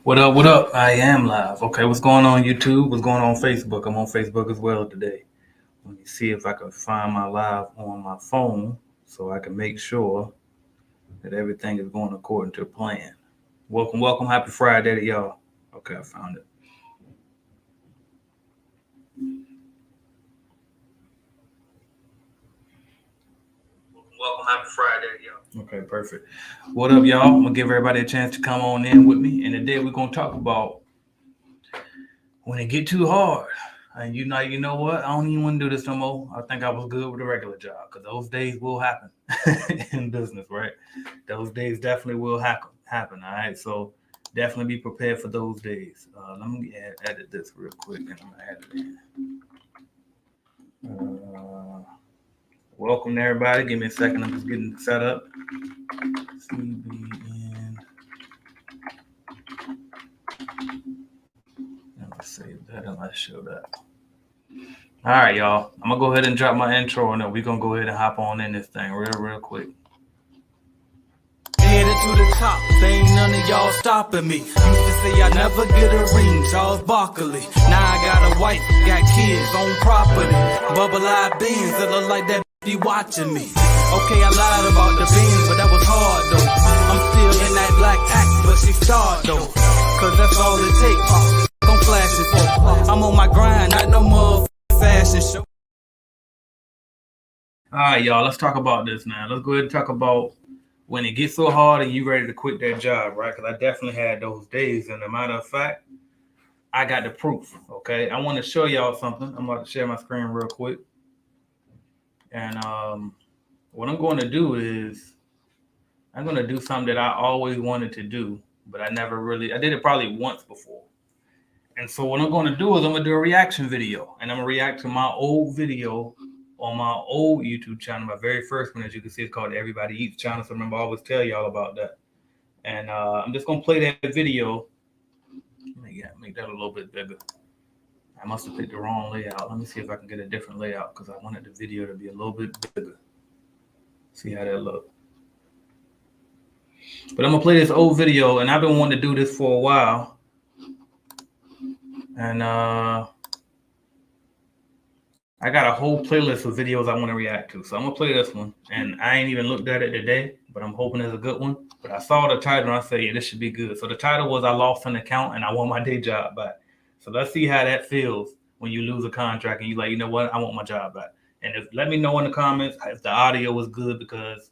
What up? What up? I am live. Okay, what's going on YouTube? What's going on Facebook? I'm on Facebook as well today. Let me see if I can find my live on my phone so I can make sure that everything is going according to plan. Welcome, welcome. Happy Friday to y'all. Okay, I found it. Welcome, happy Friday to y'all. Okay, perfect. What up, y'all? I'm gonna give everybody a chance to come on in with me. And today we're gonna talk about when it get too hard. And you know what? I don't even want to do this no more. I think I was good with a regular job because those days will happen in business, right? Those days definitely will happen. All right, so definitely be prepared for those days. Let me edit this real quick, and I'm gonna add it in. Welcome to everybody. Give me a second. I'm just getting set up. CBN. Let's save that and let's show that. All right, y'all. I'm gonna go ahead and drop my intro, and then we're gonna go ahead and hop on in this thing real quick. Headed to the top, there ain't none of y'all stopping me. Used to say I never get a ring, Charles Barkley. Now I got a wife, got kids, own property. Bubble-eyed beans that look like that be watching me. Okay, I lied about the beans, but that was hard though. I'm still in that black act, but she starred though. Cause that's all it takes. Don't flash it for. I'm on my grind, not no more fashion show. All right, y'all. Let's talk about this now. Let's go ahead and talk about when it gets so hard and you ready to quit that job, right? Because I definitely had those days. And as a matter of fact, I got the proof, okay? I want to show y'all something. I'm about to share my screen real quick. And what I'm going to do is I'm going to do something that I always wanted to do, but I did it probably once before. And so what I'm going to do is I'm going to do a reaction video. And I'm going to react to my old video on my old YouTube channel, my very first one, as you can see, it's called Everybody Eats channel. So remember, I always tell y'all about that. And I'm just gonna play that video. Make that a little bit bigger. I must have picked the wrong layout. Let me see if I can get a different layout because I wanted the video to be a little bit bigger. See how that look. But I'm gonna play this old video, and I've been wanting to do this for a while. And I got a whole playlist of videos I want to react to. So I'm going to play this one. And I ain't even looked at it today, but I'm hoping it's a good one. But I saw the title and I said, yeah, this should be good. So the title was I lost an account and I want my day job back. So let's see how that feels when you lose a contract and you're like, you know what? I want my job back. And let me know in the comments if the audio was good because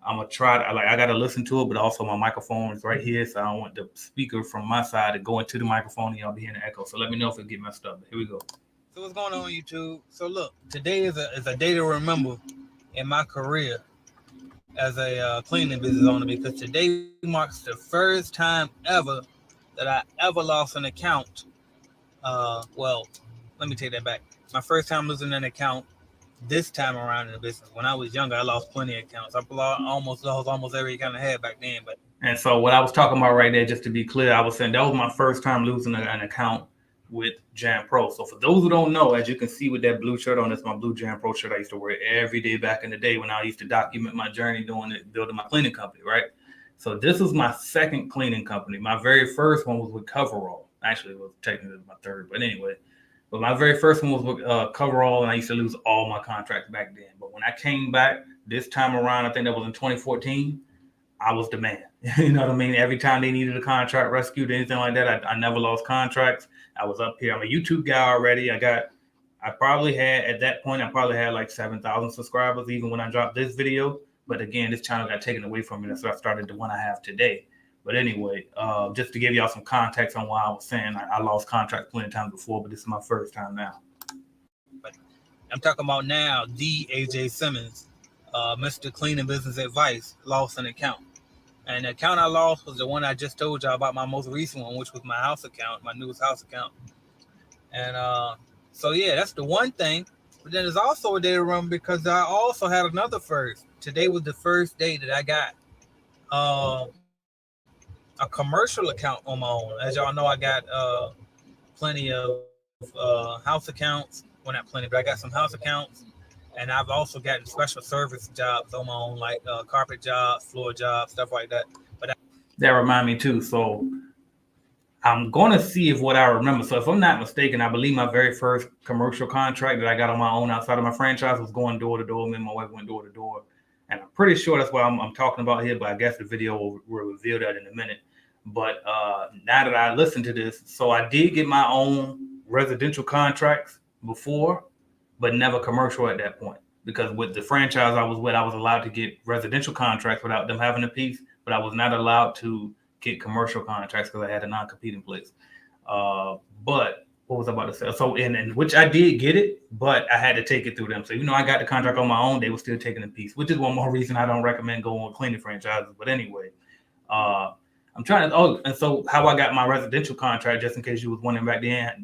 I'm going to try to, I got to listen to it, but also my microphone is right here. So I don't want the speaker from my side to go into the microphone and y'all be hearing the echo. So let me know if it get messed up. Here we go. So what's going on YouTube? So look, today is a day to remember in my career as a cleaning business owner because today marks the first time ever that I ever lost an account. Well, let me take that back. My first time losing an account this time around in the business. When I was younger, I lost plenty of accounts. I lost almost every account I had back then. And so what I was talking about right there, just to be clear, I was saying that was my first time losing an account with Jam Pro. So for those who don't know, as you can see with that blue shirt on, that's my blue Jam Pro shirt I used to wear every day back in the day when I used to document my journey building my cleaning company, right? So this was my second cleaning company. My very first one was with Coverall. Actually, it was technically my third, but anyway. But my very first one was with Coverall, and I used to lose all my contracts back then. But when I came back this time around, I think that was in 2014, I was the man. You know what I mean? Every time they needed a contract rescued, anything like that, I never lost contracts. I was up here. I'm a YouTube guy already. I probably had like 7,000 subscribers even when I dropped this video. But again, this channel got taken away from me. That's why I started the one I have today. But anyway, just to give y'all some context on why I was saying I lost contracts plenty of times before, but this is my first time now. But I'm talking about now, the AJ Simmons, Mr. Cleaning Business Advice, lost an account. And the account I lost was the one I just told y'all about, my most recent one, which was my house account, my newest house account. And so, yeah, that's the one thing. But then there's also a day to remember because I also had another first. Today was the first day that I got a commercial account on my own. As y'all know, I got plenty of house accounts. Well, not plenty, but I got some house accounts. And I've also gotten special service jobs on my own, like carpet jobs, floor jobs, stuff like that. That remind me too. So I'm going to see if what I remember. So if I'm not mistaken, I believe my very first commercial contract that I got on my own outside of my franchise was going door to door. Me and my wife went door to door. And I'm pretty sure that's what I'm talking about here, but I guess the video will reveal that in a minute. But now that I listened to this, so I did get my own residential contracts before, but never commercial at that point. Because with the franchise I was with, I was allowed to get residential contracts without them having a piece, but I was not allowed to get commercial contracts because I had a non-compete in place. But what was I about to say? So, and which I did get it, but I had to take it through them. So even though I got the contract on my own, they were still taking a piece, which is one more reason I don't recommend going with cleaning franchises. But anyway, I'm trying to. Oh, and so how I got my residential contract, just in case you was wondering back then,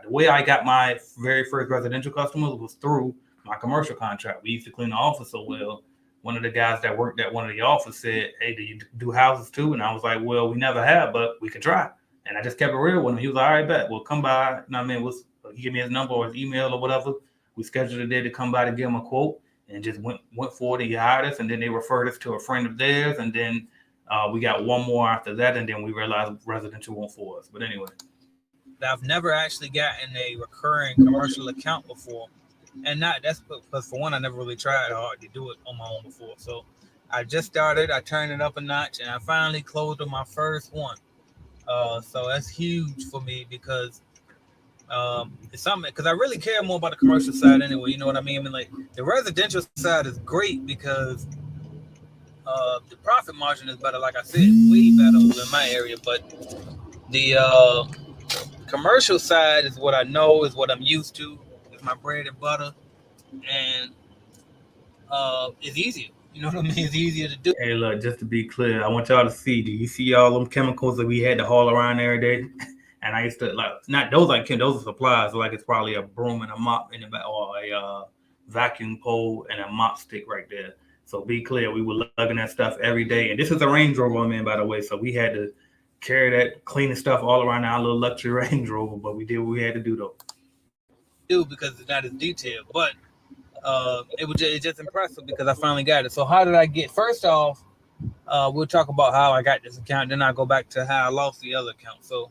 the way I got my very first residential customers was through my commercial contract. We used to clean the office so well. One of the guys that worked at one of the offices said, "Hey, do you do houses too?" And I was like, "Well, we never have, but we can try." And I just kept it real with him. He was like, "All right, bet. We'll come by." You know what I mean? He gave me his number or his email or whatever. We scheduled a day to come by to give him a quote, and just went forward. He hired us, and then they referred us to a friend of theirs, and then we got one more after that, and then we realized residential won't for us. But anyway, I've never actually gotten a recurring commercial account before, and that's because for one, I never really tried hard to do it on my own before. So I just started. I turned it up a notch, and I finally closed on my first one. So that's huge for me because it's something, because I really care more about the commercial side anyway. You know what I mean? I mean, like the residential side is great because the profit margin is better. Like I said, way better in my area. But the commercial side is what I know, is what I'm used to. It's my bread and butter, and it's easier. You know what I mean? It's easier to do. Hey, look, just to be clear, I want y'all to see. Do you see all them chemicals that we had to haul around every day? And I used to not those those are supplies. Like it's probably a broom and a mop in the back, or a vacuum pole and a mop stick right there. So be clear, we were lugging that stuff every day. And this is a Range Rover I'm in, by the way. So we had to carry that cleaning stuff all around our little luxury Range Rover. But we did what we had to do though. Because it's not as detailed, but it's just impressive because I finally got it. So how did I get? First off, we'll talk about how I got this account. Then I'll go back to how I lost the other account. So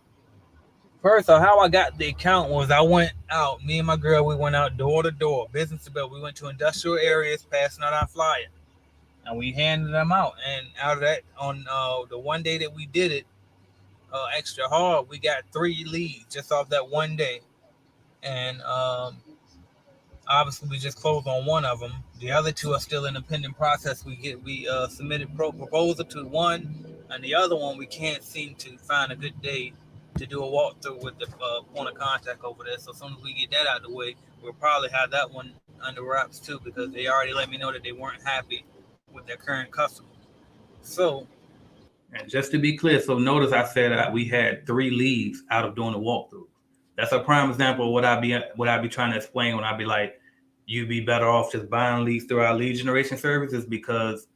first off, how I got the account was I went out. Me and my girl, we went out door to door, business to business. We went to industrial areas, passing out our flyer, and we handed them out. And out of that, on the one day that we did it extra hard, we got 3 leads just off that one day. And obviously we just closed on one of them. The other 2 are still in the pending process. We submitted proposal to one, and the other one we can't seem to find a good day to do a walkthrough with the point of contact over there. So as soon as we get that out of the way, we'll probably have that one under wraps too, because they already let me know that they weren't happy with their current customer. So, and just to be clear, so notice I said that we had 3 leads out of doing the walkthrough. That's a prime example of what I be trying to explain when I be like, you'd be better off just buying leads through our lead generation services, because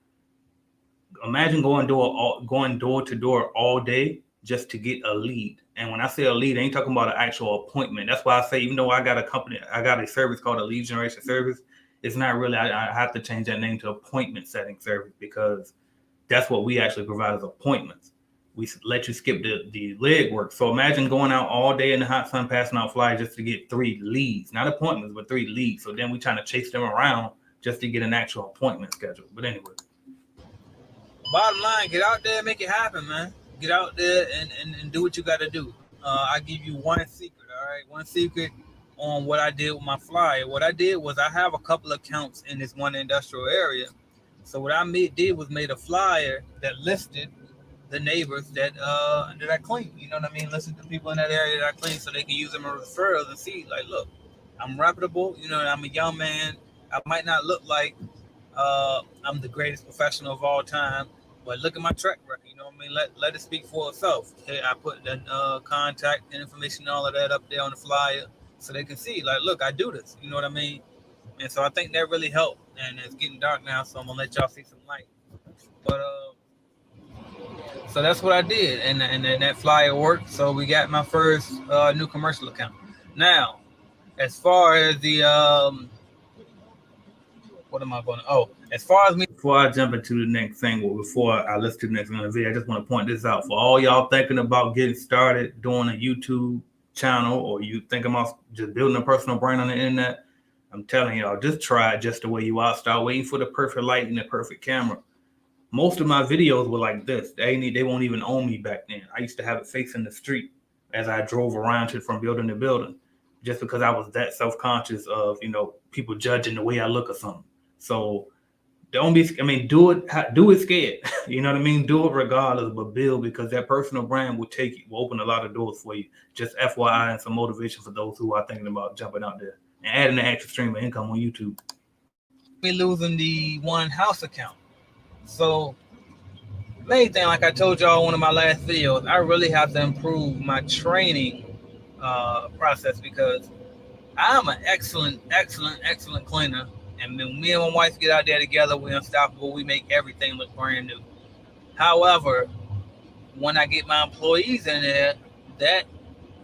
imagine going door to door all day just to get a lead. And when I say a lead, I ain't talking about an actual appointment. That's why I say, even though I got a service called a lead generation service, it's not really, I have to change that name to appointment setting service, because that's what we actually provide as appointments. We let you skip the leg work. So imagine going out all day in the hot sun, passing out flyers just to get 3 leads, not appointments, but 3 leads. So then we trying to chase them around just to get an actual appointment scheduled. But anyway. Bottom line, get out there and make it happen, man. Get out there and do what you got to do. I give you one secret, all right? One secret on what I did with my flyer. What I did was I have a couple accounts in this one industrial area. So what I did was made a flyer that listed the neighbors that I clean. You know what I mean? Listen to people in that area that I clean, so they can use them as referrals and see, like, look, I'm reputable. You know, I'm a young man. I might not look like I'm the greatest professional of all time, but look at my track record. You know what I mean? Let it speak for itself. Hey, I put the contact information, all of that up there on the flyer, so they can see, like, look, I do this. You know what I mean? And so I think that really helped. And it's getting dark now, so I'm gonna let y'all see some light. But so that's what I did, and that flyer worked. So we got my first new commercial account. Now, as far as the what am I going to? Oh, As far as me, before I jump into the next thing, or before I listen to the next thing on the video, I just want to point this out for all y'all thinking about getting started doing a YouTube channel, or you thinking about just building a personal brand on the internet. I'm telling y'all, just try it just the way you are. Start waiting for the perfect light and the perfect camera. Most of my videos were like this. They won't even own me back then. I used to have it facing the street as I drove around from building to building, just because I was that self-conscious of, people judging the way I look or something. So don't be, do it scared. You know what I mean? Do it regardless, but build, because that personal brand will open a lot of doors for you. Just FYI, and some motivation for those who are thinking about jumping out there and adding an extra stream of income on YouTube. me losing the one house account. So main thing, like I told y'all in one of my last videos, I really have to improve my training process, because I'm an excellent cleaner. And when me and my wife get out there together, we're unstoppable. We make everything look brand new. However, when I get my employees in there, that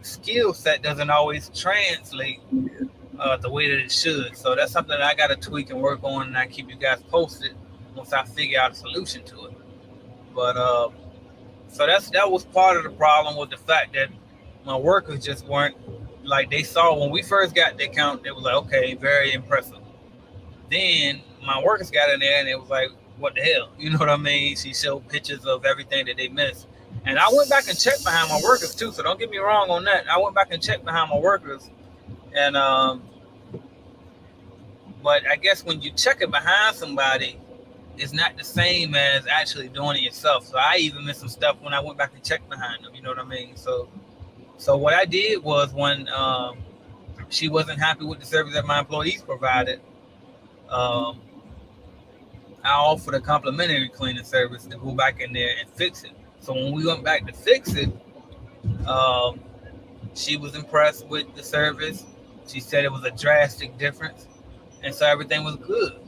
skill set doesn't always translate the way that it should. So that's something that I got to tweak and work on, and I keep you guys posted once I figure out a solution to it. But so that was part of the problem, with the fact that my workers just weren't like, they saw when we first got the account, they was like, okay, very impressive. Then my workers got in there and it was like, what the hell? You know what I mean? She showed pictures of everything that they missed. And I went back and checked behind my workers too, so don't get me wrong on that. I went back and checked behind my workers. And but I guess when you check it behind somebody, it's not the same as actually doing it yourself. So I even missed some stuff when I went back and checked behind them, you know what I mean? So what I did was, when she wasn't happy with the service that my employees provided, I offered a complimentary cleaning service to go back in there and fix it. So when we went back to fix it, she was impressed with the service. She said it was a drastic difference, and so everything was good.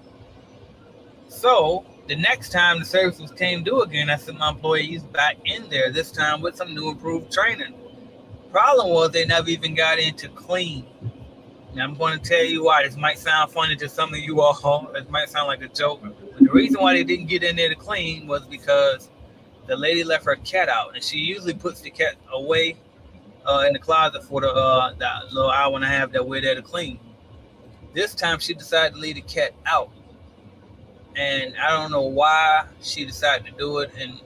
So the next time the service came due again, I sent my employees back in there, this time with some new improved training. Problem was, they never even got in to clean. Now, I'm going to tell you why. This might sound funny to some of you all. It might sound like a joke. But the reason why they didn't get in there to clean was because the lady left her cat out. And she usually puts the cat away in the closet for the little hour and a half that we're there to clean. This time, she decided to leave the cat out. And I don't know why she decided to do it. And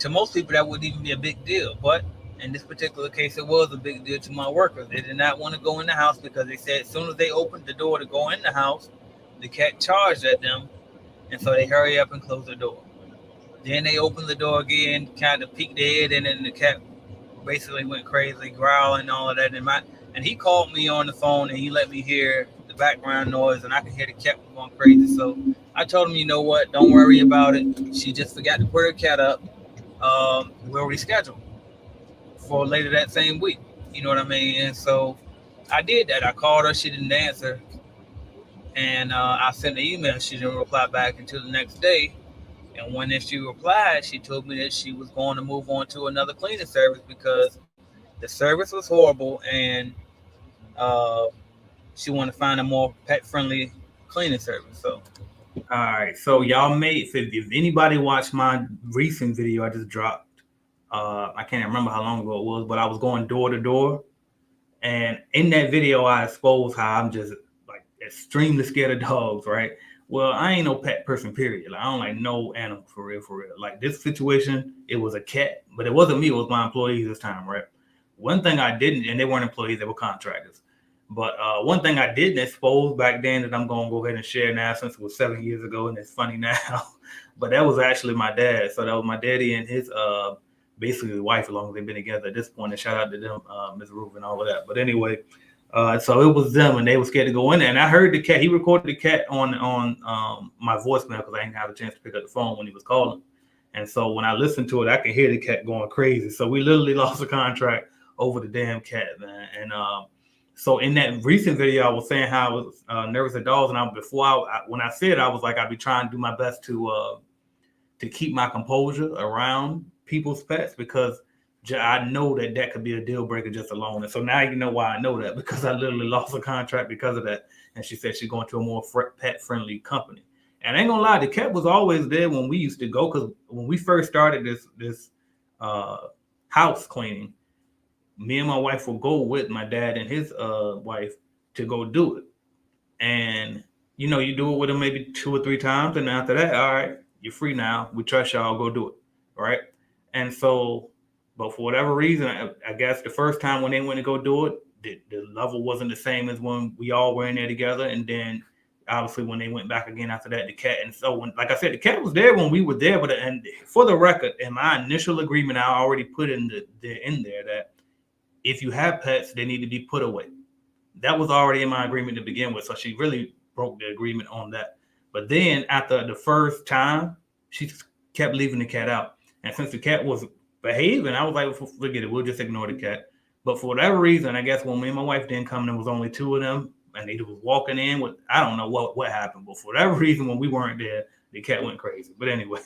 to most people, that wouldn't even be a big deal. But in this particular case, it was a big deal to my workers. They did not want to go in the house, because they said as soon as they opened the door to go in the house, the cat charged at them. And so they hurry up and close the door. Then they opened the door again, kind of peeked their head in, and the cat basically went crazy, growling and all of that. And he called me on the phone, and he let me hear the background noise, and I could hear the cat going crazy. So I told him, you know what, don't worry about it. She just forgot to put her cat up. We'll reschedule for later that same week. You know what I mean? And so I did that. I called her. She didn't answer. And I sent an email. She didn't reply back until the next day. And when she replied, she told me that she was going to move on to another cleaning service, because the service was horrible, and she wanted to find a more pet-friendly cleaning service. So, all right. So y'all if anybody watched my recent video I just dropped, I can't remember how long ago it was, but I was going door to door. And in that video, I exposed how I'm just like extremely scared of dogs, right? Well, I ain't no pet person, period. Like, I don't like no animal, for real. Like, this situation, it was a cat, but it wasn't me. It was my employees this time, right? One thing I didn't, and they weren't employees, they were contractors. But one thing I didn't expose back then that I'm going to go ahead and share now, since it was 7 years ago, and it's funny now, but that was actually my dad. So that was my daddy and his basically his wife, as long as they've been together at this point. And shout out to them, Ms. Ruth and all of that. But anyway, so it was them, and they were scared to go in there. And I heard the cat. He recorded the cat on my voicemail, because I didn't have a chance to pick up the phone when he was calling. And so when I listened to it, I could hear the cat going crazy. So we literally lost a contract over the damn cat, man. And so in that recent video, I was saying how I was nervous of dogs. And when I said, I was like, I'd be trying to do my best to keep my composure around people's pets, because I know that could be a deal breaker just alone. And so now you know why I know that, because I literally lost a contract because of that. And she said she's going to a more pet friendly company. And I ain't gonna lie, the cat was always there when we used to go, because when we first started this house cleaning, me and my wife would go with my dad and his wife to go do it. And you know, you do it with them maybe 2 or 3 times, and after that, all right, you're free now. We trust y'all, go do it, right? And so, but for whatever reason, I guess the first time when they went to go do it, the level wasn't the same as when we all were in there together. And then obviously when they went back again after that, the cat. And so when, like I said, the cat was there when we were there, but and for the record, in my initial agreement, I already put in there that if you have pets, they need to be put away. That was already in my agreement to begin with. So she really broke the agreement on that. But then after the first time, she kept leaving the cat out. And since the cat was behaving, I was like, forget it, we'll just ignore the cat. But for whatever reason, I guess when me and my wife didn't come, there was only 2 of them, and they was walking in with, I don't know what happened, but for whatever reason, when we weren't there, the cat went crazy. But anyway.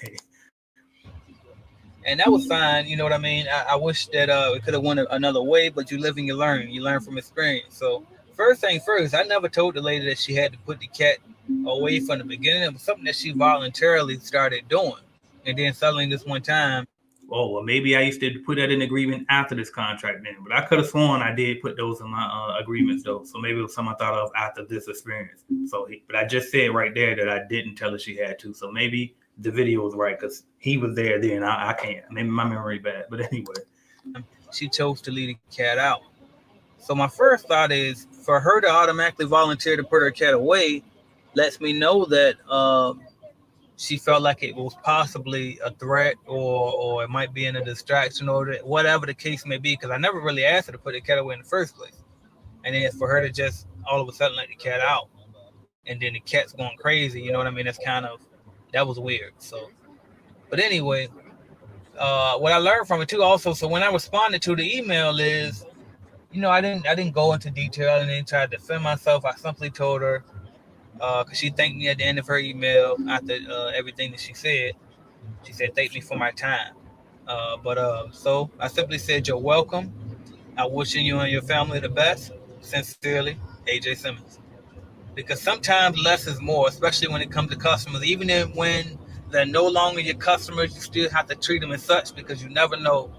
And that was fine, you know what I mean? I wish that it could have went another way, but you live and you learn from experience. So first thing first, I never told the lady that she had to put the cat away from the beginning. It was something that she voluntarily started doing. And then suddenly this one time, oh, well, maybe I used to put that in agreement after this contract then, but I could have sworn I did put those in my agreements though. So maybe it was something I thought of after this experience. So, but I just said right there that I didn't tell her she had to. So maybe the video was right because he was there then. I can't. Maybe my memory bad. But anyway, she chose to leave the cat out. So my first thought is for her to automatically volunteer to put her cat away lets me know that she felt like it was possibly a threat or it might be in a distraction or whatever the case may be, because I never really asked her to put the cat away in the first place. And then for her to just all of a sudden let the cat out and then the cat's going crazy, you know what I mean? That was weird. So, but anyway, what I learned from it too also, so when I responded to the email is, you know, I didn't go into detail and then try to defend myself. I simply told her, because she thanked me at the end of her email after everything that she said. She said, thank me for my time. So I simply said, you're welcome. I'm wishing you and your family the best. Sincerely, AJ Simmons. Because sometimes less is more, especially when it comes to customers. Even when they're no longer your customers, you still have to treat them as such, because you never know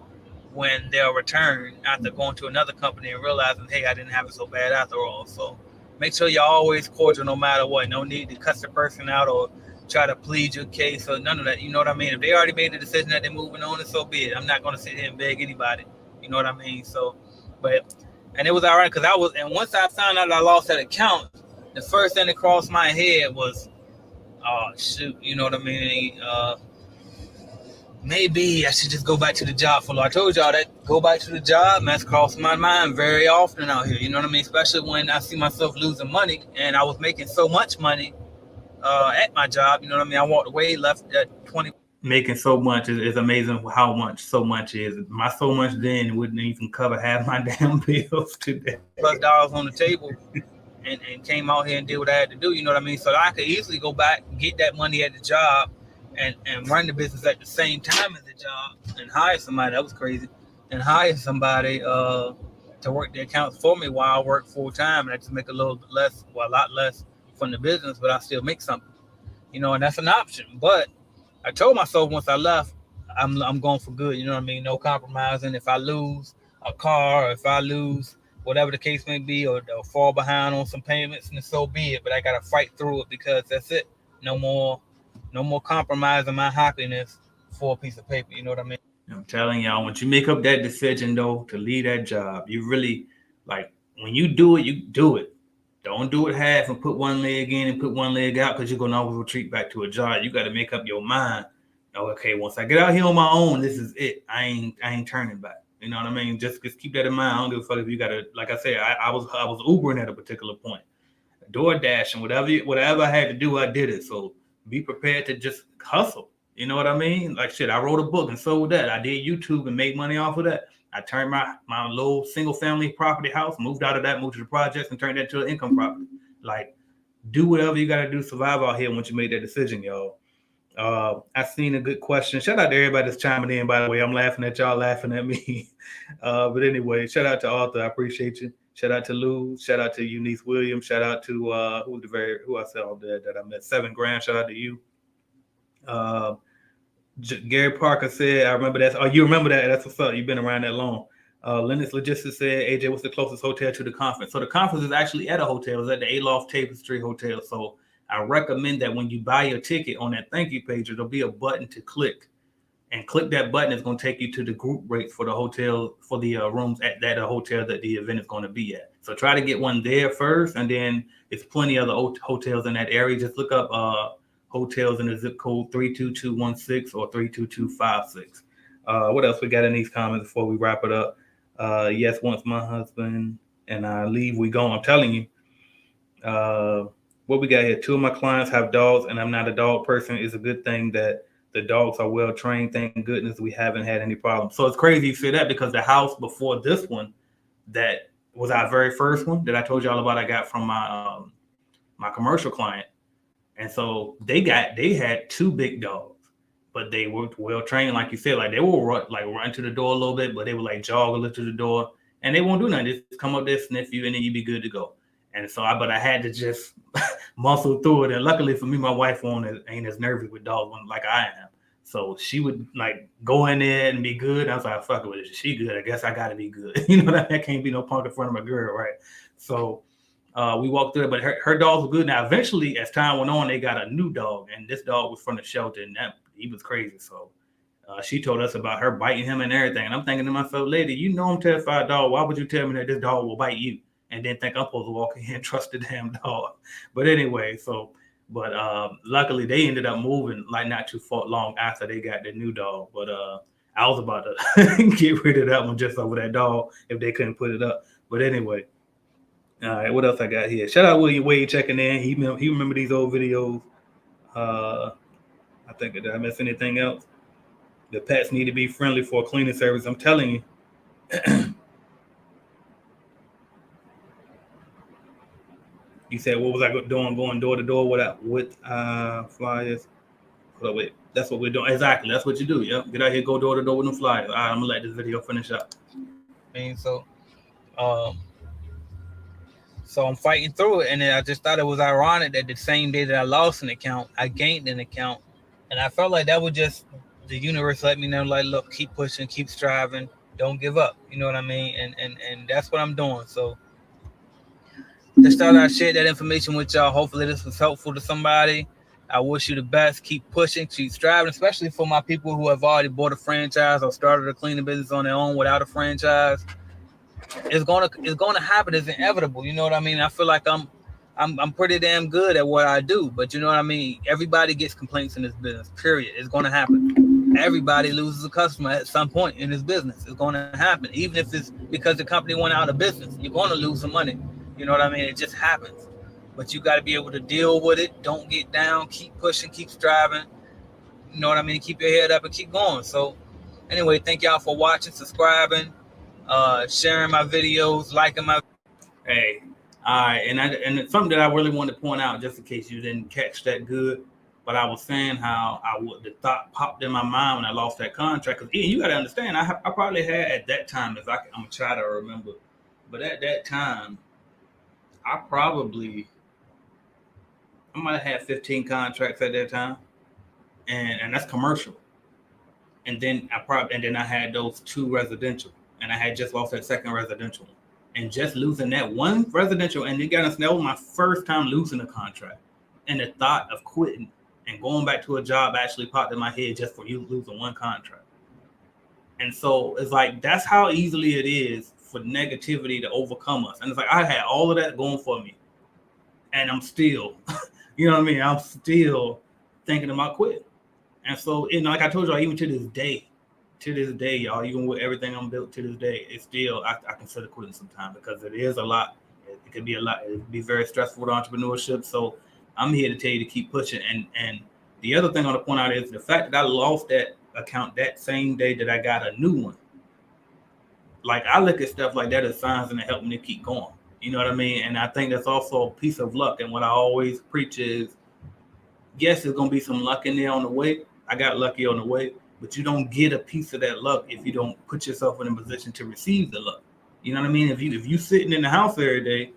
when they'll return after going to another company and realizing, hey, I didn't have it so bad after all. So make sure you're always cordial no matter what. No need to cuss the person out or try to plead your case or none of that. You know what I mean? If they already made the decision that they're moving on, and so be it. I'm not going to sit here and beg anybody. You know what I mean? So, and it was all right because and once I found out I lost that account, the first thing that crossed my head was, oh, shoot, you know what I mean? Maybe I should just go back to the job for. I told y'all that go back to the job, that's crossed my mind very often out here. You know what I mean? Especially when I see myself losing money, and I was making so much money at my job. You know what I mean? I walked away, left at 20. Making so much is amazing how much so much is. My so much then wouldn't even cover half my damn bills today. Plus dollars on the table. And came out here and did what I had to do. You know what I mean? So I could easily go back, get that money at the job, and run the business at the same time as the job and hire somebody. That was crazy. And hire somebody to work the accounts for me while I work full time, and I just make a little bit less, well, a lot less from the business, but I still make something. You know, and that's an option. But I told myself once I left, I'm going for good. You know what I mean? No compromising. If I lose a car, or if I lose whatever the case may be, or fall behind on some payments, and so be it. But I gotta fight through it, because that's it. No more compromising my happiness for a piece of paper. You know what I mean? I'm telling y'all, once you make up that decision though to leave that job, you really, like, when you do it, you do it. Don't do it half and put one leg in and put one leg out, because you're gonna always retreat back to a job. You got to make up your mind. Okay, once I get out here on my own, this is it. I ain't turning back. You know what I mean? Just keep that in mind. I don't give a fuck if you gotta, like I said, I was Ubering at a particular point, DoorDash, and whatever I had to do, I did it. So be prepared to just hustle. You know what I mean? Like shit, I wrote a book and sold that. I did YouTube and made money off of that. I turned my little single family property house, moved out of that, moved to the projects, and turned that to an income property. Like, do whatever you gotta do to survive out here once you make that decision, y'all. I seen a good question. Shout out to everybody that's chiming in, by the way. I'm laughing at y'all laughing at me. But anyway, shout out to Arthur. I appreciate you. Shout out to Lou. Shout out to Eunice Williams. Shout out to who I said all that I met. 7 Grand. Shout out to you. Gary Parker said, I remember that. Oh, you remember that? That's what's up. You've been around that long. Lennox Logistics said, AJ, what's the closest hotel to the conference? So the conference is actually at a hotel. It's at the Aloft Tapestry Hotel. So I recommend that when you buy your ticket on that thank you page, there'll be a button to click. And click that button. It's going to take you to the group rates for the hotel, for the rooms at that hotel that the event is going to be at. So try to get one there first. And then there's plenty of other hotels in that area. Just look up hotels in the zip code 32216 or 32256. What else we got in these comments before we wrap it up? Yes, once my husband and I leave, we go. I'm telling you. What we got here? 2 of my clients have dogs, and I'm not a dog person. It's a good thing that the dogs are well trained. Thank goodness we haven't had any problems. So it's crazy you say that, because the house before this one, that was our very first one that I told y'all about, I got from my my commercial client. And so they had 2 big dogs, but they were well trained, like you said. Like they will run to the door a little bit, but they would like jog a little to the door, and they won't do nothing. Just come up there, sniff you, and then you be good to go. And so I had to just muscle through it. And luckily for me, my wife ain't as nervous with dogs like I am. So she would like go in there and be good. I was like, fuck it with it. She good. I guess I got to be good. You know, that can't be no punk in front of my girl, right? So we walked through it, but her dogs were good. Now, eventually, as time went on, they got a new dog. And this dog was from the shelter, and he was crazy. So she told us about her biting him and everything. And I'm thinking to myself, lady, you know I'm terrified dog. Why would you tell me that this dog will bite you? And then think I'm supposed to walk in here and trust the damn dog. But anyway, luckily they ended up moving like not too far long after they got the new dog. But I was about to get rid of that one just over that dog if they couldn't put it up. But anyway, all right, what else I got here? Shout out William Wade checking in. He remember these old videos. I think, did I miss anything else? The pets need to be friendly for a cleaning service. I'm telling you. You said, what was I doing? Going door to door with flyers? Oh, wait, that's what we're doing. Exactly, that's what you do. Yep, get out here, go door to door with them flyers. All right, I'm gonna let this video finish up. So I'm fighting through it, and then I just thought it was ironic that the same day that I lost an account, I gained an account, and I felt like that was just the universe let me know, like, look, keep pushing, keep striving, don't give up. You know what I mean? And that's what I'm doing. So. Just thought I'd share that information with y'all. Hopefully this was helpful to somebody. I wish you the best. Keep pushing, keep striving, especially for my people who have already bought a franchise or started a cleaning business on their own without a franchise. It's gonna happen. It's inevitable. You know what I mean? I feel like I'm pretty damn good at what I do, but you know what I mean? Everybody gets complaints in this business, period. It's gonna happen. Everybody loses a customer at some point in this business. It's gonna happen. Even if it's because the company went out of business, you're gonna lose some money. You know what I mean? It just happens. But you got to be able to deal with it. Don't get down. Keep pushing. Keep striving. You know what I mean? Keep your head up and keep going. So anyway, thank y'all for watching, subscribing, sharing my videos, liking my. Hey, all right. And it's something that I really wanted to point out, just in case you didn't catch that good. But I was saying how the thought popped in my mind when I lost that contract. Because Ian, you got to understand, I probably had at that time, I'm going to try to remember. But at that time, I might have had 15 contracts at that time, and that's commercial. And then I had those 2 residential, and I had just lost that second residential, and just losing that one residential, and that was my first time losing a contract, and the thought of quitting and going back to a job actually popped in my head just for you losing one contract. And so it's like that's how easily it is for negativity to overcome us. And it's like I had all of that going for me, and I'm still, you know what I mean? I'm still thinking about quitting. And so, like I told y'all, even to this day, y'all, even with everything I'm built to this day, it's still I consider quitting sometimes because it is a lot. It could be a lot. It could be very stressful with entrepreneurship. So I'm here to tell you to keep pushing. And the other thing I want to point out is the fact that I lost that account that same day that I got a new one. Like I look at stuff like that as signs and it helped me to keep going. You know what I mean? And I think that's also a piece of luck. And what I always preach is, yes, there's gonna be some luck in there on the way. I got lucky on the way, but you don't get a piece of that luck if you don't put yourself in a position to receive the luck. You know what I mean? If you sitting in the house every day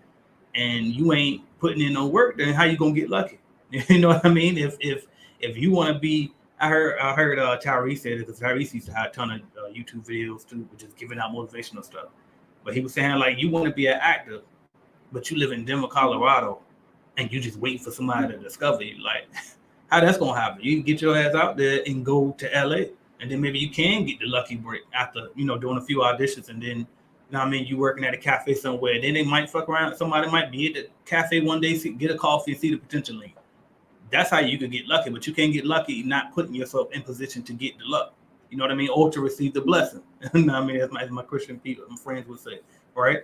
and you ain't putting in no work, then how you gonna get lucky? You know what I mean? If you want to be, I heard Tyrese say it, because Tyrese used to have a ton of YouTube videos too, which is giving out motivational stuff. But he was saying, like, you want to be an actor, but you live in Denver, Colorado, and you just wait for somebody to discover you. Like, how that's gonna happen? You can get your ass out there and go to LA, and then maybe you can get the lucky break after, you know, doing a few auditions, and then, you know what I mean, you working at a cafe somewhere. Then they might fuck around. Somebody might be at the cafe one day, get a coffee, and see the potential link. That's how you could get lucky, but you can't get lucky not putting yourself in position to get the luck. You know what I mean? Or to receive the blessing. You know what I mean? As my Christian people and friends would say, right?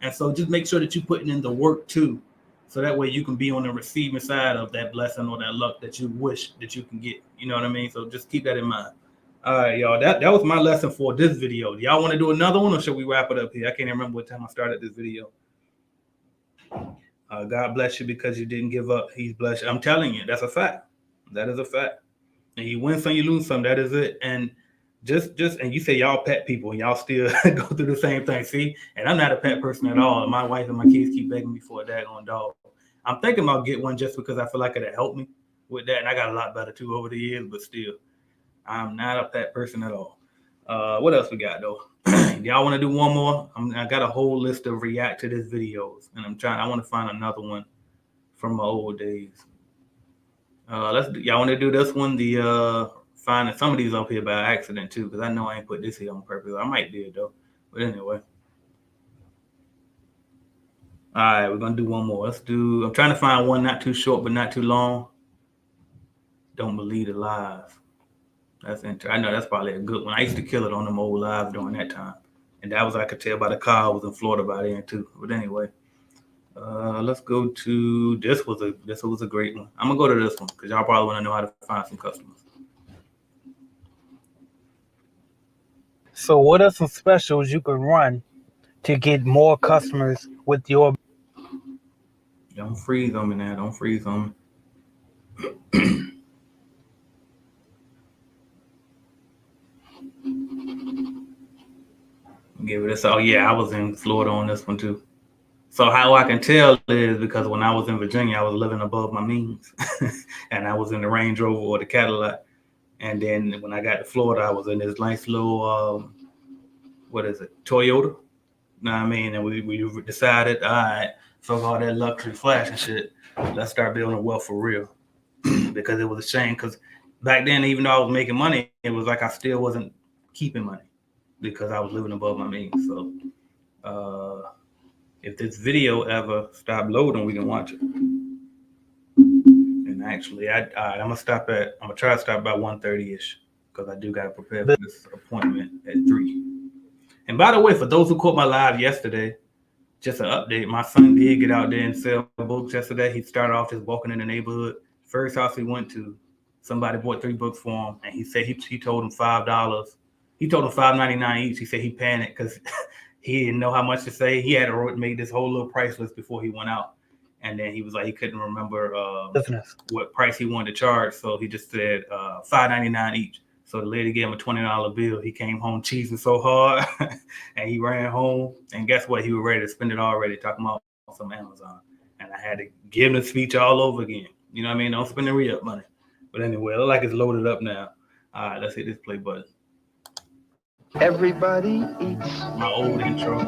And so just make sure that you're putting in the work too, so that way you can be on the receiving side of that blessing or that luck that you wish that you can get. You know what I mean? So just keep that in mind. All right, y'all. That was my lesson for this video. Do y'all want to do another one, or should we wrap it up here? I can't even remember what time I started this video. God bless you because you didn't give up. He's blessed you. I'm telling you, that's a fact. That is a fact. And you win some, you lose some. That is it. And just and you say y'all pet people and y'all still go through the same thing. See, and I'm not a pet person at all. My wife and my kids keep begging me for a daggone dog. I'm thinking about getting one just because I feel like it'll help me with that. And I got a lot better too over the years, but still, I'm not a pet person at all. What else we got though? Y'all want to do one more? I got a whole list of react to this videos, and I want to find another one from my old days. Y'all want to do this one? Finding some of these up here by accident too, because I know I ain't put this here on purpose. I might do it though, but anyway. All right, we're gonna do one more. I'm trying to find one not too short but not too long. Don't believe the lies. That's interesting. I know that's probably a good one. I used to kill it on them old lives during that time, and that was, I could tell by the car I was in Florida by then too. But anyway, let's go to this. Was a great one. I'm gonna go to this one because y'all probably want to know how to find some customers. So what are some specials you can run to get more customers with your? Don't freeze on me now. Don't freeze on me. Give it a, oh yeah, I was in Florida on this one too. So how I can tell is because when I was in Virginia, I was living above my means, and I was in the Range Rover or the Cadillac. And then when I got to Florida, I was in this nice little, Toyota. You know what I mean? And we decided, all right, fuck all that luxury flash and shit. Let's start building wealth for real. Because it was a shame. Because back then, even though I was making money, it was like I still wasn't keeping money because I was living above my means. So if this video ever stop loading, we can watch it. And actually, I'm gonna try to stop by 1:30ish because I do gotta prepare for this appointment at 3. And by the way, for those who caught my live yesterday, just an update. My son did get out there and sell books yesterday. He started off just walking in the neighborhood. First house he went to, somebody bought 3 books for him, and he said he told him $5. He told him $5.99 each. He said he panicked because he didn't know how much to say. He had made this whole little price list before he went out. And then he was like, he couldn't remember what price he wanted to charge. So he just said $5.99 each. So the lady gave him a $20 bill. He came home cheesing so hard and he ran home. And guess what? He was ready to spend it already, talking about some Amazon. And I had to give him the speech all over again. You know what I mean? Don't spend the re-up money. But anyway, it looks like it's loaded up now. All right, let's hit this play button. Everybody eats. My old intro.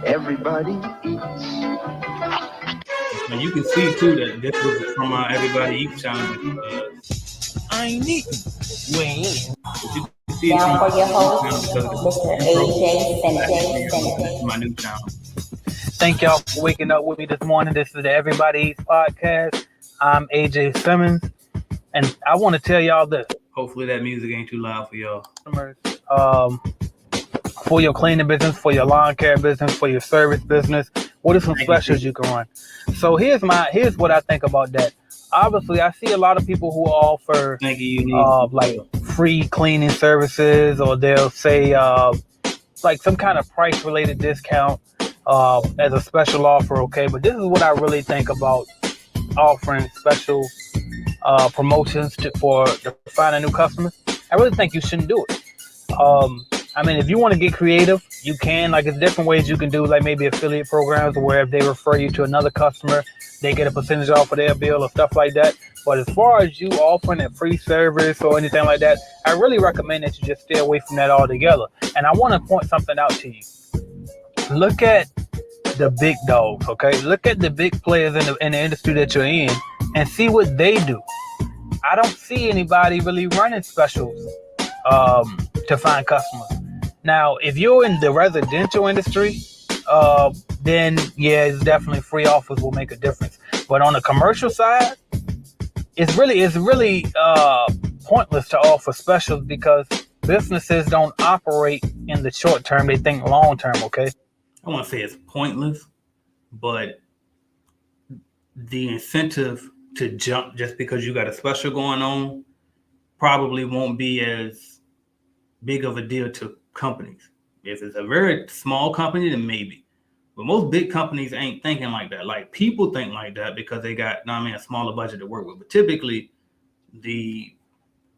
Everybody eats. And you can see too that this was from my Everybody Eats channel. I ain't eating. You ain't eating. You can see Now for your host, Mr. AJ Sente. My new channel. Thank y'all for waking up with me this morning. This is the Everybody Eats podcast. I'm AJ Simmons, and I want to tell y'all this. Hopefully that music ain't too loud for y'all. For your cleaning business, for your lawn care business, for your service business, what are some specials you can run? So here's what I think about that. Obviously, I see a lot of people who offer like free cleaning services, or they'll say like some kind of price related discount as a special offer. Okay, but this is what I really think about offering special promotions for finding new customers. I really think you shouldn't do it. I mean, if you want to get creative, you can. Like, it's different ways you can do, like maybe affiliate programs where if they refer you to another customer, they get a percentage off of their bill or stuff like that. But as far as you offering a free service or anything like that, I really recommend that you just stay away from that altogether. And I want to point something out to you. Look at the big dogs, okay? Look at the big players in the industry that you're in and see what they do. I don't see anybody really running specials to find customers. Now, if you're in the residential industry, then yeah, it's definitely free offers will make a difference. But on the commercial side, it's really pointless to offer specials because businesses don't operate in the short term. They think long term, okay? I want to say it's pointless, but the incentive to jump just because you got a special going on probably won't be as big of a deal to companies. If it's a very small company, then maybe. But most big companies ain't thinking like that. Like, people think like that because they got, a smaller budget to work with. But typically, the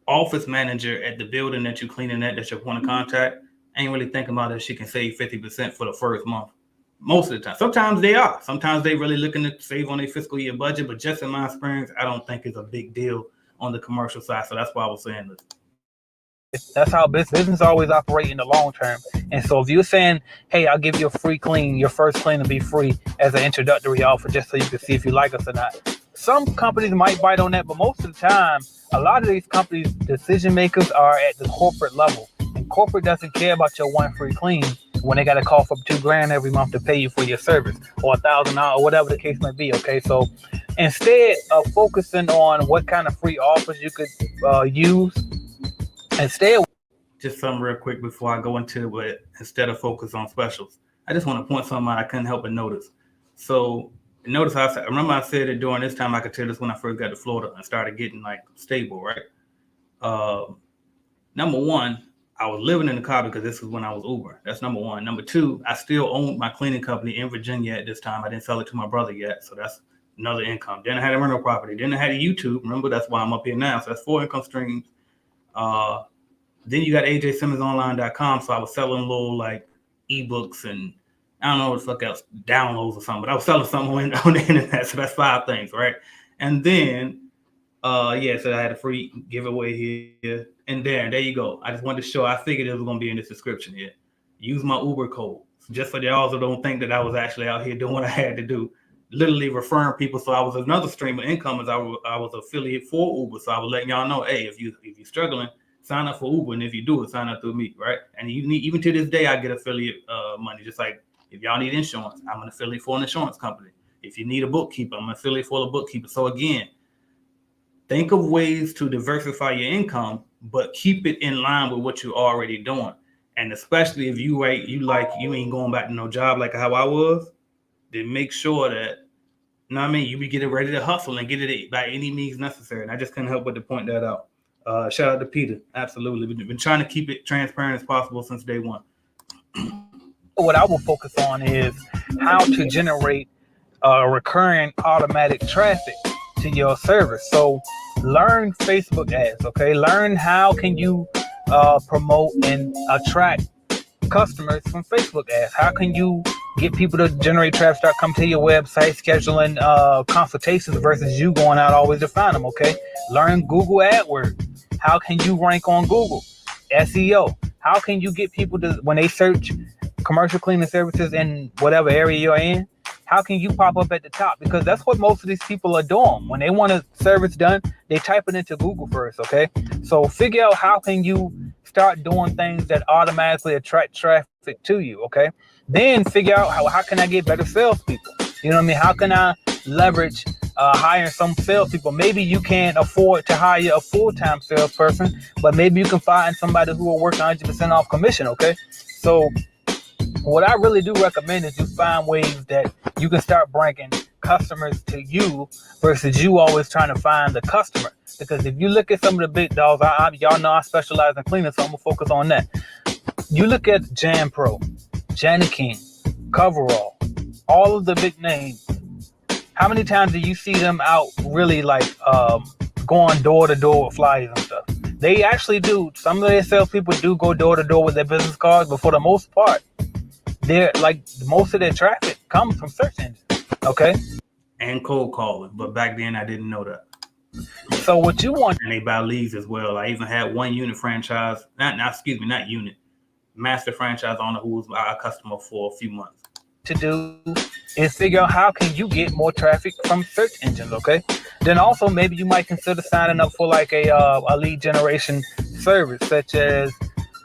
office manager at the building that you're cleaning at, that's your point of contact, ain't really thinking about if she can save 50% for the first month. Most of the time. Sometimes they are. Sometimes they really looking to save on their fiscal year budget. But just in my experience, I don't think it's a big deal on the commercial side. So that's why I was saying this. That's how business always operate in the long term. And so if you're saying, hey, I'll give you a free clean, your first clean will be free as an introductory offer just so you can see if you like us or not. Some companies might bite on that, but most of the time, a lot of these companies' decision makers are at the corporate level. And corporate doesn't care about your one free clean when they got to cough up $2,000 every month to pay you for your service or $1,000 or whatever the case may be. Okay, so instead of focusing on what kind of free offers you could use, instead, just something real quick before I go into it, instead of focus on specials, I just want to point something out I couldn't help but notice. So notice I remember I said it during this time, I could tell this when I first got to Florida and started getting like stable, right? Number one, I was living in the car because this was when I was Uber. That's number one. Number two, I still owned my cleaning company in Virginia at this time. I didn't sell it to my brother yet. So that's another income. Then I had a rental property. Then I had a YouTube. Remember, that's why I'm up here now. So that's 4 income streams. Then you got AJSimmonsOnline.com. So I was selling little like ebooks and I don't know what the fuck else, downloads or something, but I was selling something on the internet. So that's 5 things, right? And then, so I had a free giveaway here. And there you go. I just wanted to show, I figured it was going to be in this description here. Use my Uber code. Just so they also don't think that I was actually out here doing what I had to do. Literally referring people. So I was another stream of income as I was affiliate for Uber. So I was letting y'all know, hey, if you're struggling, sign up for Uber. And if you do it, sign up through me, right? And even to this day, I get affiliate money. Just like if y'all need insurance, I'm an affiliate for an insurance company. If you need a bookkeeper, I'm an affiliate for a bookkeeper. So again, think of ways to diversify your income, but keep it in line with what you're already doing. And especially if you ain't going back to no job like how I was, then make sure that, you be getting ready to hustle and get it by any means necessary. And I just couldn't help but to point that out. Shout out to Peter. Absolutely. We've been trying to keep it transparent as possible since day one. What I will focus on is how to generate recurring automatic traffic to your service. So learn Facebook ads, okay? Learn how can you promote and attract customers from Facebook ads. How can you get people to generate traffic, start coming to your website, scheduling consultations versus you going out always to find them, okay? Learn Google AdWords. How can you rank on Google? SEO. How can you get people to, when they search commercial cleaning services in whatever area you're in, how can you pop up at the top? Because that's what most of these people are doing. When they want a service done, they type it into Google first, okay? So figure out how can you start doing things that automatically attract traffic to you, okay? Then figure out how can I get better salespeople? You know what I mean? How can I leverage hiring some salespeople? Maybe you can't afford to hire a full-time salesperson, but maybe you can find somebody who will work 100% off commission, okay? So what I really do recommend is you find ways that you can start bringing customers to you versus you always trying to find the customer. Because if you look at some of the big dogs, y'all know I specialize in cleaning, so I'm going to focus on that. You look at Jan Pro, Janet King, Coverall, all of the big names. How many times do you see them out really like going door to door with flyers and stuff? They actually do. Some of their salespeople do go door to door with their business cards, but for the most part, they're like most of their traffic comes from search engines. Okay. And cold calling, but back then I didn't know that. So what you want, and they buy leads as well. I even had one unit franchise, not unit, master franchise owner who was our customer for a few months. To do is figure out how can you get more traffic from search engines. Okay. Then also maybe you might consider signing up for like a lead generation service such as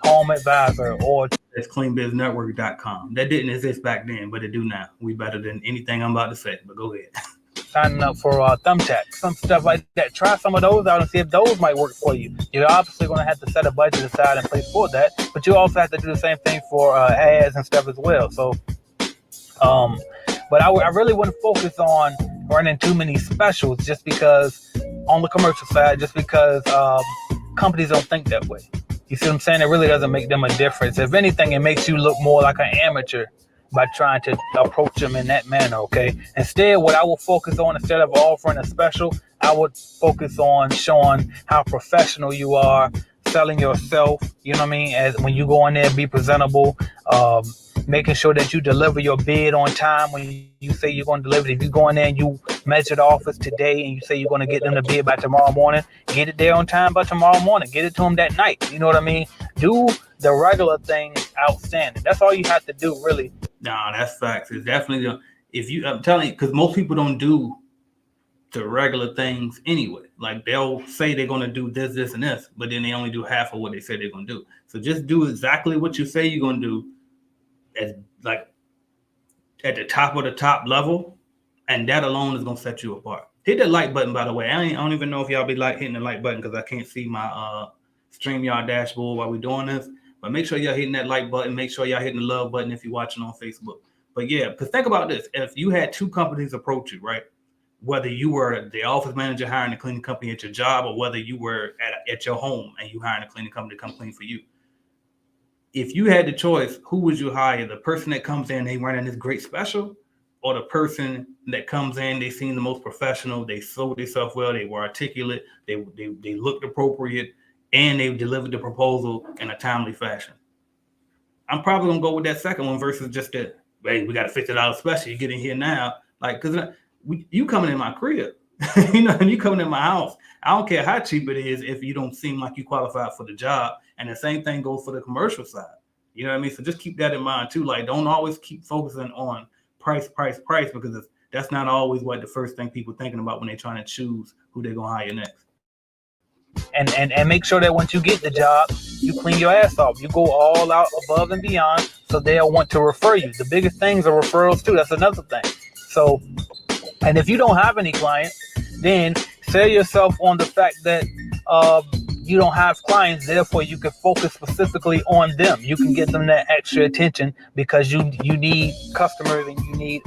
Home Advisor or it's cleanbiznetwork.com. That didn't exist back then, but it do now. We better than anything I'm about to say, but go ahead. Signing up for Thumbtack, some stuff like that. Try some of those out and see if those might work for you. You're obviously going to have to set a budget aside and place for that, but you also have to do the same thing for ads and stuff as well. So, but I really wouldn't focus on running too many specials just because on the commercial side, just because companies don't think that way. You see what I'm saying? It really doesn't make them a difference. If anything, it makes you look more like an amateur by trying to approach them in that manner, okay? Instead, what I will focus on, instead of offering a special, I would focus on showing how professional you are, selling yourself, you know what I mean? As when you go in there, be presentable, making sure that you deliver your bid on time when you say you're going to deliver it. If you go in there and you measure the office today and you say you're going to get them the bid by tomorrow morning, get it there on time by tomorrow morning. Get it to them that night. You know what I mean? Do the regular things outstanding. That's all you have to do, really. Nah, that's facts. It's definitely, I'm telling you, because most people don't do the regular things anyway. Like they'll say they're going to do this, this, and this, but then they only do half of what they say they're going to do. So just do exactly what you say you're going to do as like at the top of the top level, and that alone is going to set you apart. Hit the like button, by the way. I don't even know if y'all be hitting the like button because I can't see my StreamYard dashboard while we're doing this. But make sure y'all hitting that like button. Make sure y'all hitting the love button if you're watching on Facebook. But yeah, because think about this. If you had two companies approach you, right? Whether you were the office manager hiring a cleaning company at your job or whether you were at your home and you hiring a cleaning company to come clean for you. If you had the choice, who would you hire? The person that comes in, they running this great special, or the person that comes in, they seem the most professional, they sold themselves well, they were articulate, they looked appropriate, and they delivered the proposal in a timely fashion. I'm probably gonna go with that second one versus just that, hey, we got a $50 special. You get in here now, like, cause you coming in my crib, you know, and you coming in my house. I don't care how cheap it is if you don't seem like you qualified for the job. And the same thing goes for the commercial side. You know what I mean? So just keep that in mind too. Like, don't always keep focusing on price, because that's not always what the first thing people thinking about when they're trying to choose who they're gonna hire next. And make sure that once you get the job, you clean your ass off. You go all out above and beyond, so they'll want to refer you. The biggest things are referrals too. That's another thing. So, and if you don't have any clients, then sell yourself on the fact that you don't have clients, therefore you can focus specifically on them. You can get them that extra attention because you need customers and you need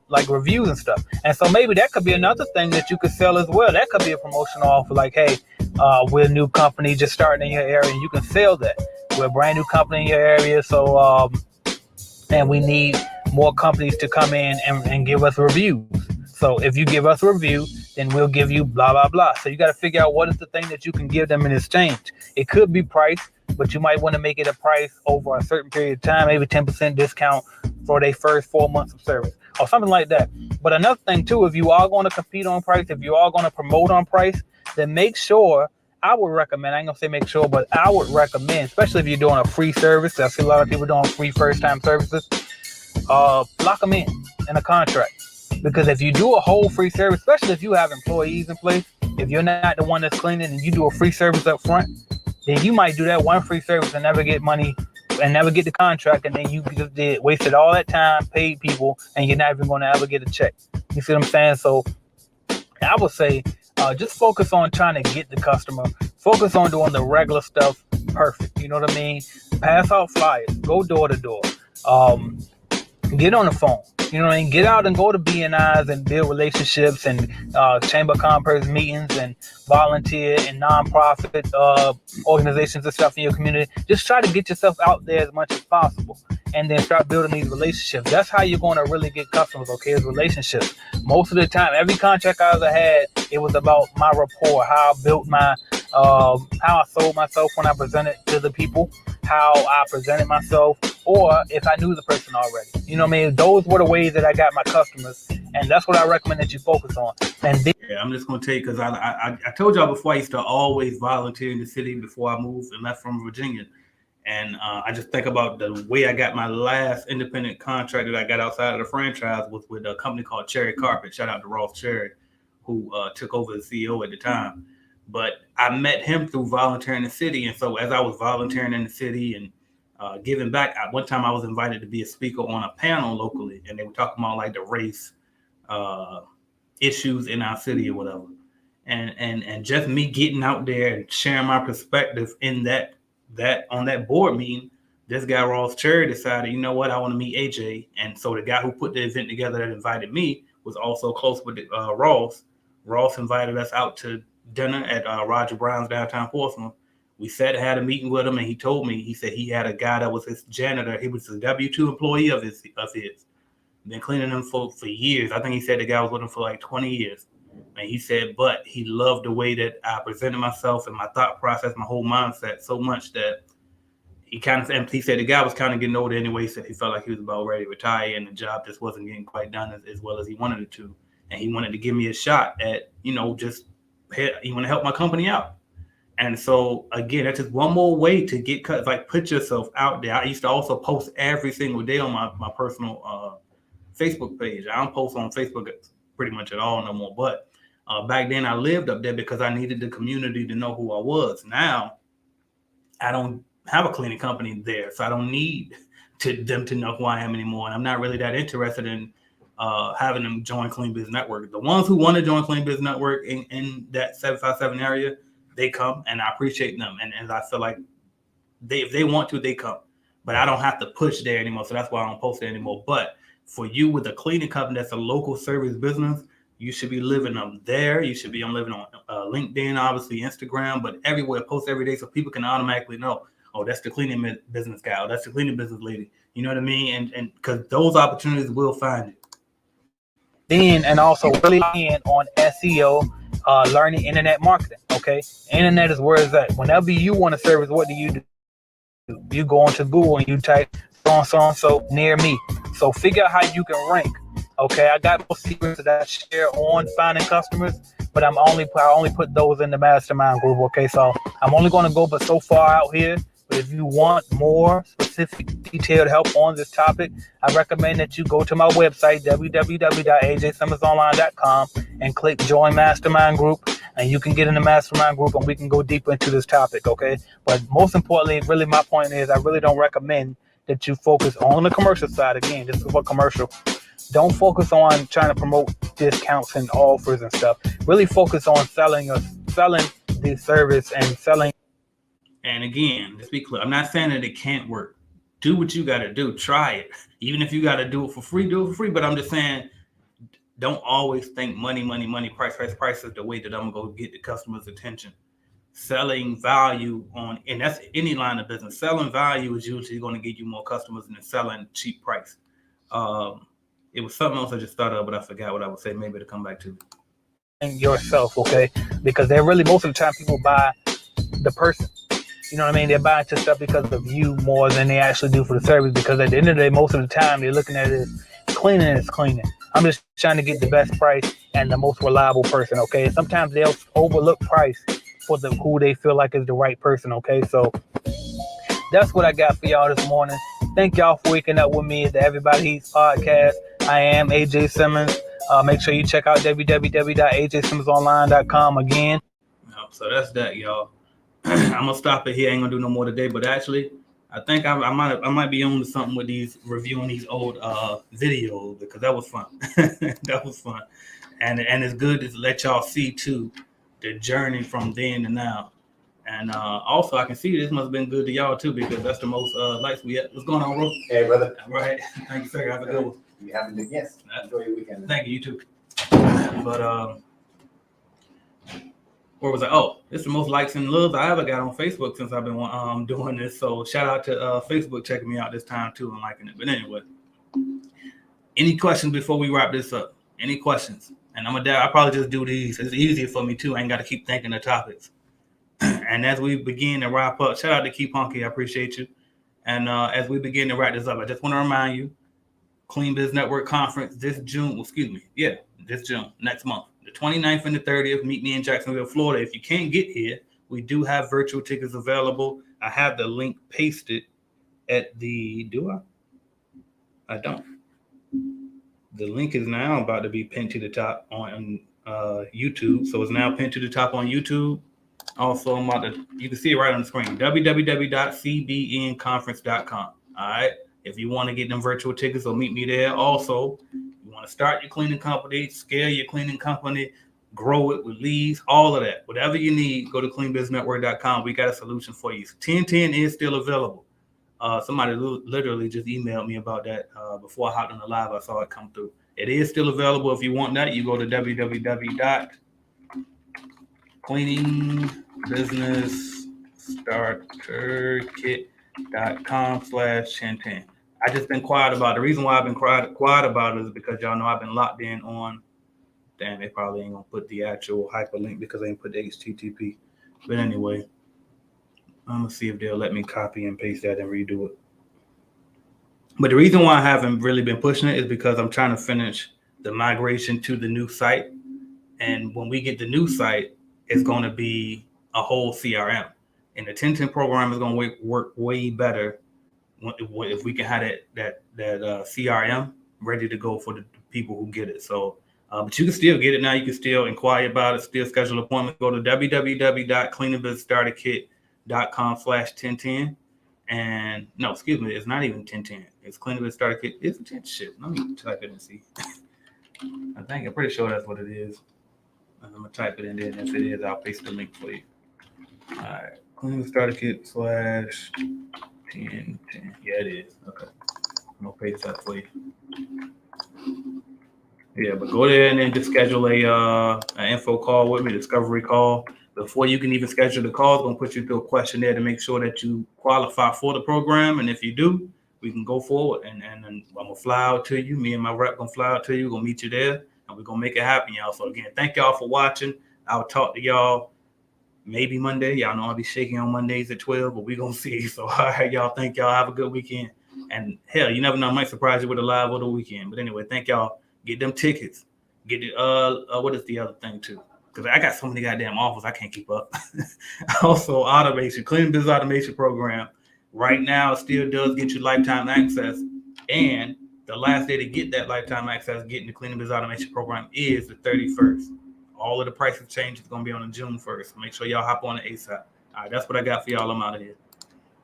like reviews and stuff. And so maybe that could be another thing that you could sell as well. That could be a promotional offer, like, hey, we're a new company just starting in your area, and you can sell that. We're a brand new company in your area, so and we need more companies to come in and give us reviews. So if you give us a review, then we'll give you blah, blah, blah. So you got to figure out what is the thing that you can give them in exchange. It could be price, but you might want to make it a price over a certain period of time, maybe 10% discount for their first 4 months of service or something like that. But another thing too, if you are going to compete on price, if you are going to promote on price, then make sure, I would recommend, I ain't gonna say make sure, but I would recommend, especially if you're doing a free service. I see a lot of people doing free first time services. Lock them in a contract. Because if you do a whole free service, especially if you have employees in place, if you're not the one that's cleaning and you do a free service up front, then you might do that one free service and never get money and never get the contract. And then you just wasted all that time, paid people, and you're not even going to ever get a check. You see what I'm saying? So I would say just focus on trying to get the customer. Focus on doing the regular stuff perfect. You know what I mean? Pass out flyers. Go door to door. Get on the phone. You know what I mean? Get out and go to BNIs and build relationships and Chamber of Commerce meetings and volunteer and nonprofit organizations and stuff in your community. Just try to get yourself out there as much as possible and then start building these relationships. That's how you're going to really get customers, okay, is relationships. Most of the time, every contract I ever had It was about my rapport, how I built my, how I sold myself when I presented to the people, how I presented myself, or if I knew the person already. You know what I mean? Those were the ways that I got my customers, and that's what I recommend that you focus on. And yeah, I'm just gonna tell you because I told y'all before I used to always volunteer in the city before I moved and left from Virginia. And I just think about the way I got my last independent contract that I got outside of the franchise was with a company called Cherry Carpet. Shout out to Ross Cherry, who took over as CEO at the time. But I met him through volunteering in the city. And so as I was volunteering in the city and giving back, one time I was invited to be a speaker on a panel locally. And they were talking about like the race issues in our city or whatever. And just me getting out there and sharing my perspective in that on that board meeting, this guy Ross Cherry decided, you know what, I want to meet AJ. And so the guy who put the event together that invited me was also close with Ross. Ross invited us out to dinner at Roger Brown's downtown Portsmouth. We sat and had a meeting with him, and he told me, he said he had a guy that was his janitor. He was a W-2 employee of his. Been cleaning them for years. I think he said the guy was with him for like 20 years. And he said, but he loved the way that I presented myself and my thought process, my whole mindset so much that he said the guy was kind of getting older anyway. So he felt like he was about ready to retire and the job just wasn't getting quite done as well as he wanted it to. And he wanted to give me a shot at, he want to help my company out. And so again, that's just one more way to get cut. Like put yourself out there. I used to also post every single day on my personal Facebook page. I don't post on Facebook pretty much at all no more. But back then I lived up there because I needed the community to know who I was. Now I don't have a cleaning company there, so I don't need them to know who I am anymore. And I'm not really that interested in having them join Clean Biz Network. The ones who want to join Clean Biz Network in that 757 area, they come, and I appreciate them. And I feel like if they want to, they come. But I don't have to push there anymore, so that's why I don't post there anymore. But for you with a cleaning company that's a local service business, you should be living up there. You should be living on LinkedIn, obviously Instagram, but everywhere, post every day so people can automatically know, oh, that's the cleaning business guy, or that's the cleaning business lady. You know what I mean? And because those opportunities will find you. Then, and also really in on SEO, learning internet marketing. Okay, internet is where it's at. Whenever you want a service, what do? You go onto Google and you type so near me. So figure out how you can rank. Okay, I got more secrets that I share on finding customers, but I only put those in the mastermind group. Okay, so I'm only going to go but so far out here. But if you want more specific, detailed help on this topic, I recommend that you go to my website, www.ajsimonsonline.com, and click Join Mastermind Group, and you can get in the mastermind group, and we can go deeper into this topic, okay? But most importantly, really my point is I really don't recommend that you focus on the commercial side. Again, this is what commercial. Don't focus on trying to promote discounts and offers and stuff. Really focus on selling the service and selling. And again, let's be clear. I'm not saying that it can't work. Do what you got to do. Try it. Even if you got to do it for free, do it for free. But I'm just saying, don't always think money, price is the way that I'm going to go get the customer's attention. Selling value and that's any line of business. Selling value is usually going to get you more customers than selling cheap price. It was something else I just thought of, but I forgot what I would say. Maybe to come back to. And yourself, okay? Because they're really, most of the time, people buy the person. You know what I mean? They're buying into stuff because of you more than they actually do for the service. Because at the end of the day, most of the time, they're looking at it as cleaning is cleaning. I'm just trying to get the best price and the most reliable person, okay? Sometimes they'll overlook price for who they feel like is the right person, okay? So that's what I got for y'all this morning. Thank y'all for waking up with me at the Everybody Eats podcast. I am AJ Simmons. Make sure you check out www.ajsimmonsonline.com again. So that's that, y'all. I'm gonna stop it here. I ain't gonna do no more today. But actually, I think I might be on to something with these reviewing these old videos because that was fun. That was fun, and it's good to let y'all see too the journey from then to now. And also, I can see this must have been good to y'all too because that's the most likes we had. What's going on, bro? Hey, brother. Right. Thank you, sir. Have a good one. You having a yes. Enjoy your weekend. Thank you. You too. But where was I? Oh, it's the most likes and loves I ever got on Facebook since I've been doing this. So shout out to Facebook checking me out this time too and liking it. But anyway, any questions before we wrap this up? Any questions? And I probably just do these. It's easier for me too. I ain't got to keep thinking of topics. And as we begin to wrap up, shout out to Keep Hunky. I appreciate you. And as we begin to wrap this up, I just want to remind you, Clean Biz Network Conference this June, this June, next month, the 29th and the 30th. Meet me in Jacksonville, Florida. If you can't get here, we do have virtual tickets available. I have the link pasted at the, I don't. The link is now about to be pinned to the top on YouTube. So it's now pinned to the top on YouTube. Also, you can see it right on the screen, www.cbnconference.com. All right. If you want to get them virtual tickets, so meet me there. Also, you want to start your cleaning company, scale your cleaning company, grow it with leads, all of that. Whatever you need, go to cleanbiznetwork.com. We got a solution for you. 1010 is still available. Somebody literally just emailed me about that before I hopped on the live. I saw it come through. It is still available. If you want that, you go to www.cleaningbiznessstarterkit.com/1010. I just been quiet about it. The reason why I've been quiet about it is because y'all know I've been locked in on. Damn, they probably ain't gonna put the actual hyperlink because they ain't put the HTTP. But anyway, I'm gonna see if they'll let me copy and paste that and redo it. But the reason why I haven't really been pushing it is because I'm trying to finish the migration to the new site. And when we get the new site, it's going to be a whole CRM. And the 1010 program is going to work way better if we can have that CRM ready to go for the people who get it. So, but you can still get it now. You can still inquire about it, still schedule an appointment. Go to www.cleaningbizstarterkit.com/1010. And no, excuse me, it's not even 1010. It's Clean Biz Starter Kit. It's 10 shit. Let me type it and see. I'm pretty sure that's what it is. I'm gonna type it in there, and if it is, I'll paste the link for you. All right, Clean Biz Starter Kit /1010. Yeah, it is. Okay, I'm gonna paste that for you. Yeah, but go there and then just schedule an info call with me, discovery call. Before you can even schedule the call, it's going to put you through a questionnaire to make sure that you qualify for the program. And if you do, we can go forward. And I'm going to fly out to you. Me and my rep going to fly out to you. We're going to meet you there. And we're going to make it happen, y'all. So, again, thank y'all for watching. I'll talk to y'all maybe Monday. Y'all know I'll be shaking on Mondays at 12, but we're going to see. So, all right, y'all. Thank y'all. Have a good weekend. And, hell, you never know. I might surprise you with a live or the weekend. But, anyway, thank y'all. Get them tickets. Get the, what is the other thing, too? Because I got so many goddamn offers, I can't keep up. Also, automation, Clean Biz Automation Program. Right now, it still does get you lifetime access. And the last day to get that lifetime access, getting the Clean Biz Automation Program is the 31st. All of the prices change is going to be on the June 1st. Make sure y'all hop on it ASAP. All right, that's what I got for y'all. I'm out of here.